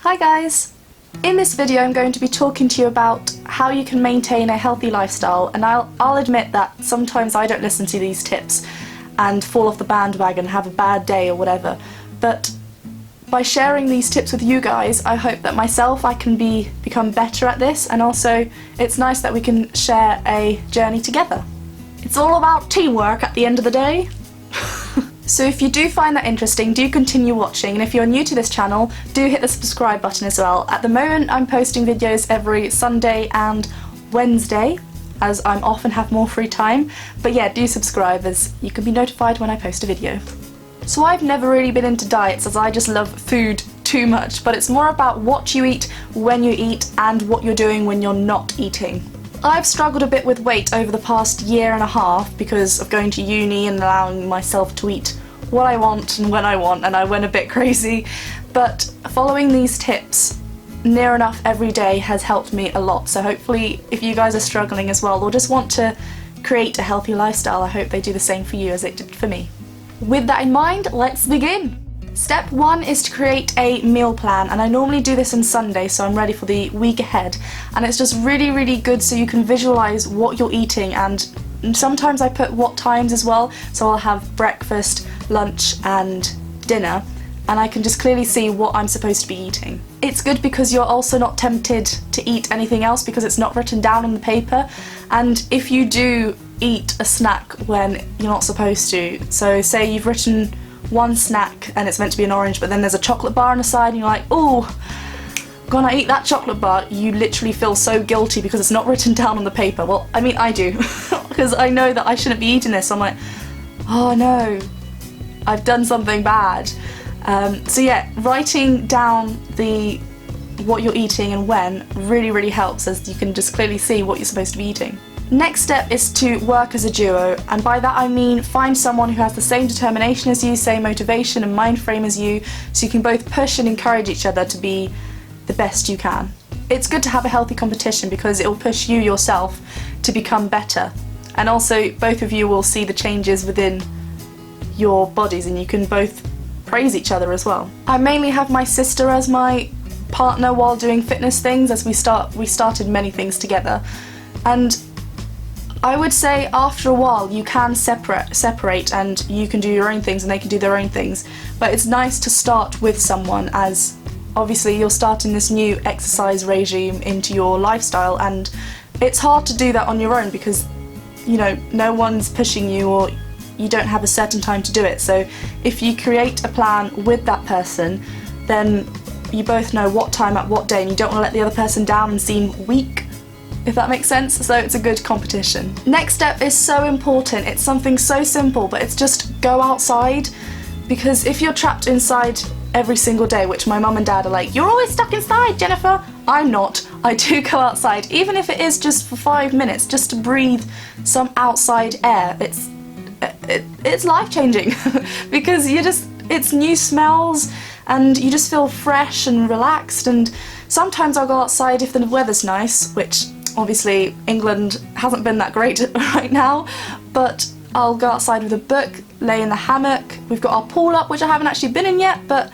Hi guys! In this video I'm going to be talking to you about how you can maintain a healthy lifestyle, and I'll admit that sometimes I don't listen to these tips and fall off the bandwagon, have a bad day or whatever, but by sharing these tips with you guys I hope that myself I can become better at this, and also it's nice that we can share a journey together. It's all about teamwork at the end of the day. So if you do find that interesting, do continue watching, and if you're new to this channel, do hit the subscribe button as well. At the moment I'm posting videos every Sunday and Wednesday, as I'm off and have more free time, but yeah, do subscribe as you can be notified when I post a video. So I've never really been into diets, as I just love food too much, but it's more about what you eat, when you eat, and what you're doing when you're not eating. I've struggled a bit with weight over the past year and a half because of going to uni and allowing myself to eat what I want and when I want, and I went a bit crazy, but following these tips near enough every day has helped me a lot. So hopefully if you guys are struggling as well or just want to create a healthy lifestyle, I hope they do the same for you as it did for me. With that in mind, let's begin! Step 1 is to create a meal plan, and I normally do this on Sunday so I'm ready for the week ahead, and it's just really good so you can visualize what you're eating, and sometimes I put what times as well, so I'll have breakfast, lunch and dinner, and I can just clearly see what I'm supposed to be eating. It's good because you're also not tempted to eat anything else because it's not written down on the paper, and if you do eat a snack when you're not supposed to, so say you've written one snack and it's meant to be an orange, but then there's a chocolate bar on the side and you're like, oh, gonna eat that chocolate bar, you literally feel so guilty because it's not written down on the paper. Well, I mean I do, because I know that I shouldn't be eating this, so I'm like, oh no, I've done something bad. So yeah, writing down what you're eating and when really helps, as you can just clearly see what you're supposed to be eating. Next step is to work as a duo, and by that I mean find someone who has the same determination as you, same motivation and mind frame as you, so you can both push and encourage each other to be the best you can. It's good to have a healthy competition because it will push you yourself to become better, and also both of you will see the changes within your bodies and you can both praise each other as well. I mainly have my sister as my partner while doing fitness things, as we started many things together, and I would say after a while you can separate and you can do your own things and they can do their own things, but it's nice to start with someone, as obviously you're starting this new exercise regime into your lifestyle, and it's hard to do that on your own because, you know, no one's pushing you or you don't have a certain time to do it. So if you create a plan with that person, then you both know what time at what day, and you don't want to let the other person down and seem weak, if that makes sense, so it's a good competition. Next step is so important. It's something so simple, but it's just go outside, because if you're trapped inside every single day, which my mum and dad are like, you're always stuck inside, Jennifer. I'm not. I do go outside, even if it is just for 5 minutes, just to breathe some outside air. It's life-changing because it's new smells and you just feel fresh and relaxed. And sometimes I'll go outside if the weather's nice, which obviously England hasn't been that great right now, but I'll go outside with a book, lay in the hammock. We've got our pool up, which I haven't actually been in yet, but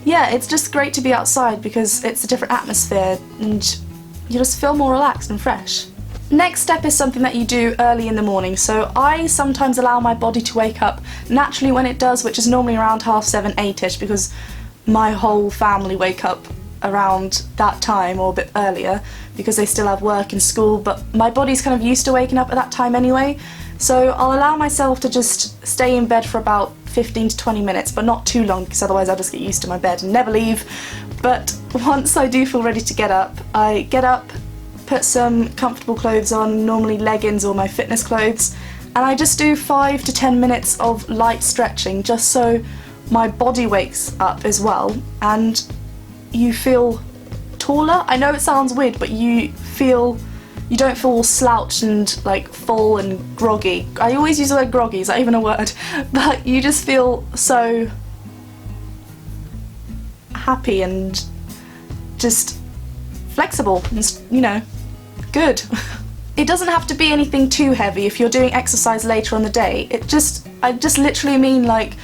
yeah, it's just great to be outside because it's a different atmosphere and you just feel more relaxed and fresh. Next step is something that you do early in the morning. So I sometimes allow my body to wake up naturally when it does, which is normally around 7:30, 8ish, because my whole family wake up around that time or a bit earlier because they still have work and school, but my body's kind of used to waking up at that time anyway, so I'll allow myself to just stay in bed for about 15 to 20 minutes, but not too long because otherwise I'll just get used to my bed and never leave. But once I do feel ready to get up, I get up, put some comfortable clothes on, normally leggings or my fitness clothes, and I just do 5 to 10 minutes of light stretching just so my body wakes up as well and you feel taller. I know it sounds weird, but you don't feel all slouched and like full and groggy. I always use the word groggy, is that even a word? But you just feel so happy and just flexible and, you know, good. It doesn't have to be anything too heavy if you're doing exercise later on the day. I just literally mean like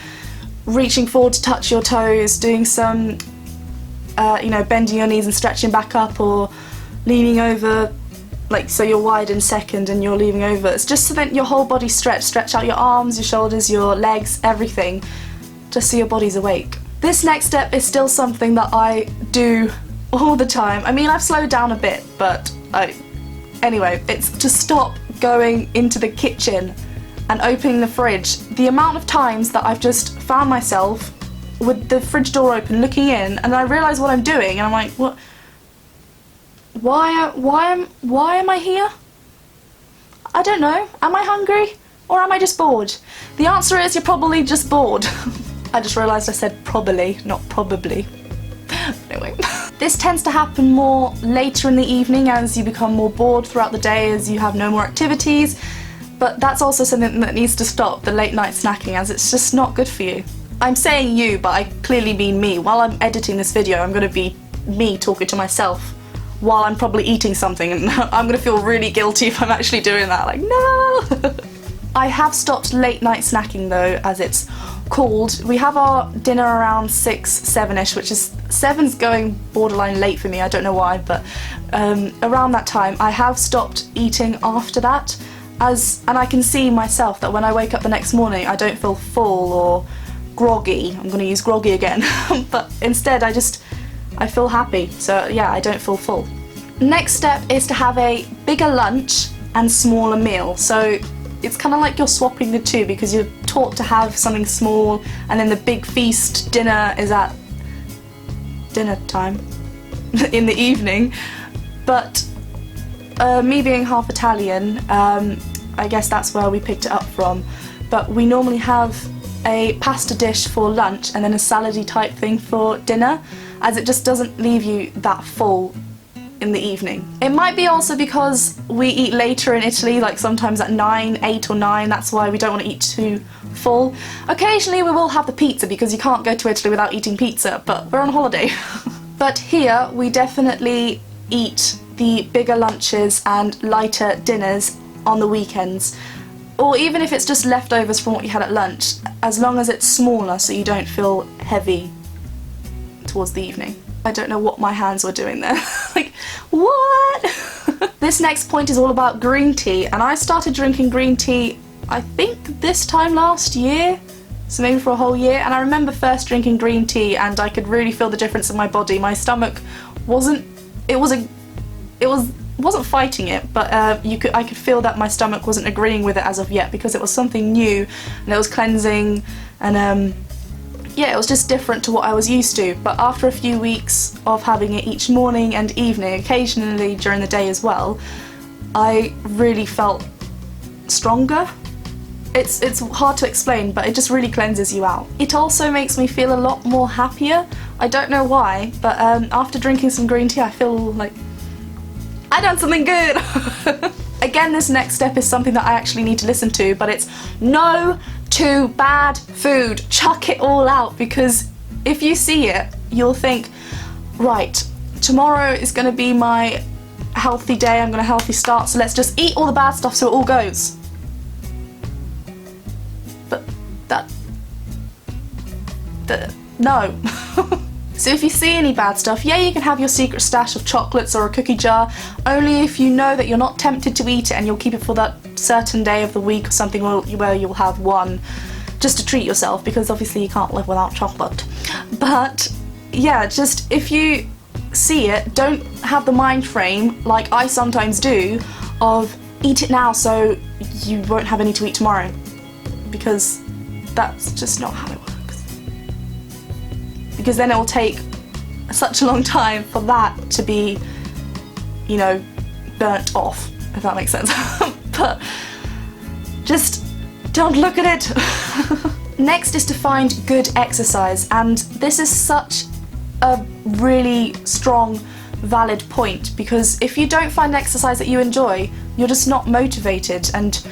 reaching forward to touch your toes, doing some you know, bending your knees and stretching back up, or leaning over, like so you're wide in second and you're leaning over. It's just so that your whole body stretch out your arms, your shoulders, your legs, everything, just so your body's awake. This next step is still something that I do all the time. I mean, I've slowed down a bit, but anyway, it's to stop going into the kitchen and opening the fridge. The amount of times that I've just found myself with the fridge door open looking in, and I realise what I'm doing and I'm like, what? Why am I here? I don't know. Am I hungry? Or am I just bored? The answer is you're probably just bored. I just realised I said probably, not probably. Anyway. This tends to happen more later in the evening as you become more bored throughout the day, as you have no more activities. But that's also something that needs to stop, the late night snacking, as it's just not good for you. I'm saying you, but I clearly mean me. While I'm editing this video, I'm going to be me talking to myself while I'm probably eating something, and I'm going to feel really guilty if I'm actually doing that. Like, no! I have stopped late night snacking though, as it's called. We have our dinner around 6, 7ish, which is 7's going borderline late for me, I don't know why, but around that time I have stopped eating after that, and I can see myself that when I wake up the next morning I don't feel full or groggy. I'm going to use groggy again, but instead I feel happy, so yeah, I don't feel full. Next step is to have a bigger lunch and smaller meal. So it's kind of like you're swapping the two, because you're taught to have something small and then the big feast dinner is at dinner time in the evening. But me being half Italian, I guess that's where we picked it up from, but we normally have a pasta dish for lunch and then a salady type thing for dinner, as it just doesn't leave you that full in the evening. It might be also because we eat later in Italy, like sometimes at 9, 8 or 9, that's why we don't want to eat too full. Occasionally we will have the pizza, because you can't go to Italy without eating pizza, but we're on holiday. But here we definitely eat the bigger lunches and lighter dinners on the weekends, or even if it's just leftovers from what you had at lunch, as long as it's smaller so you don't feel heavy towards the evening. I don't know what my hands were doing there. Like, what? This next point is all about green tea, and I started drinking green tea I think this time last year, so maybe for a whole year, and I remember first drinking green tea and I could really feel the difference in my body. My stomach wasn't fighting it, but I could feel that my stomach wasn't agreeing with it as of yet, because it was something new and it was cleansing, and yeah, it was just different to what I was used to. But after a few weeks of having it each morning and evening, occasionally during the day as well, I really felt stronger. It's hard to explain, but it just really cleanses you out. It also makes me feel a lot more happier. I don't know why, but after drinking some green tea I feel like I done something good. Again, this next step is something that I actually need to listen to, but it's no to bad food. Chuck it all out, because if you see it, you'll think, right, tomorrow is going to be my healthy day, I'm going to healthy start, so let's just eat all the bad stuff so it all goes. But no. So if you see any bad stuff, yeah, you can have your secret stash of chocolates or a cookie jar, only if you know that you're not tempted to eat it and you'll keep it for that certain day of the week or something where you'll have one just to treat yourself, because obviously you can't live without chocolate. But yeah, just if you see it, don't have the mind frame, like I sometimes do, of eat it now so you won't have any to eat tomorrow, because that's just not how it works. Because then it will take such a long time for that to be, you know, burnt off, if that makes sense. But just don't look at it. Next is to find good exercise, and this is such a really strong, valid point, because if you don't find exercise that you enjoy, you're just not motivated and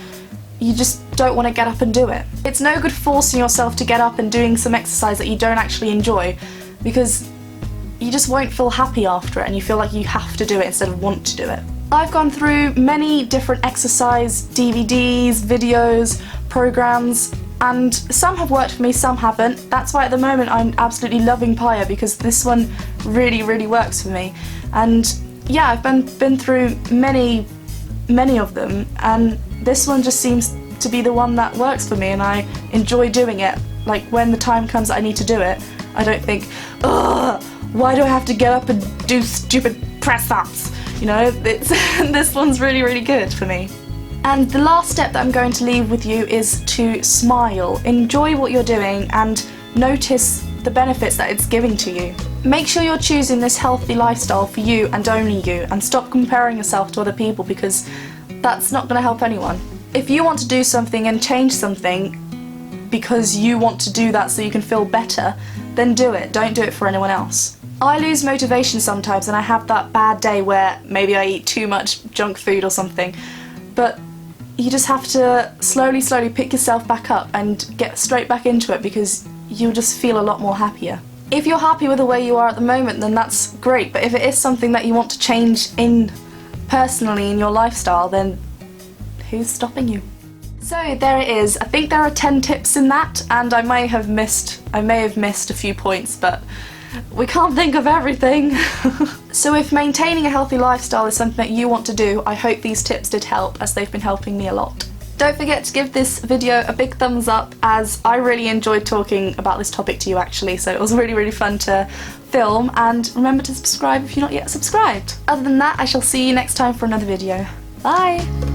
you just don't want to get up and do it. It's no good forcing yourself to get up and doing some exercise that you don't actually enjoy, because you just won't feel happy after it and you feel like you have to do it instead of want to do it. I've gone through many different exercise DVDs, videos, programs, and some have worked for me, some haven't. That's why at the moment I'm absolutely loving Paya, because this one really works for me. And yeah, I've been through many of them, and this one just seems to be the one that works for me, and I enjoy doing it. Like, when the time comes that I need to do it, I don't think, ugh, why do I have to get up and do stupid press-ups? You know, this one's really good for me. And the last step that I'm going to leave with you is to smile. Enjoy what you're doing and notice the benefits that it's giving to you. Make sure you're choosing this healthy lifestyle for you and only you, and stop comparing yourself to other people, because that's not going to help anyone. If you want to do something and change something because you want to do that so you can feel better, then do it. Don't do it for anyone else. I lose motivation sometimes, and I have that bad day where maybe I eat too much junk food or something, but you just have to slowly pick yourself back up and get straight back into it, because you'll just feel a lot more happier. If you're happy with the way you are at the moment, then that's great, but if it is something that you want to change personally in your lifestyle, then who's stopping you? So there it is. I think there are 10 tips in that, and I may have missed a few points, but we can't think of everything. So if maintaining a healthy lifestyle is something that you want to do, I hope these tips did help, as they've been helping me a lot. Don't forget to give this video a big thumbs up, as I really enjoyed talking about this topic to you actually, so it was really fun to film, and remember to subscribe if you're not yet subscribed. Other than that, I shall see you next time for another video. Bye!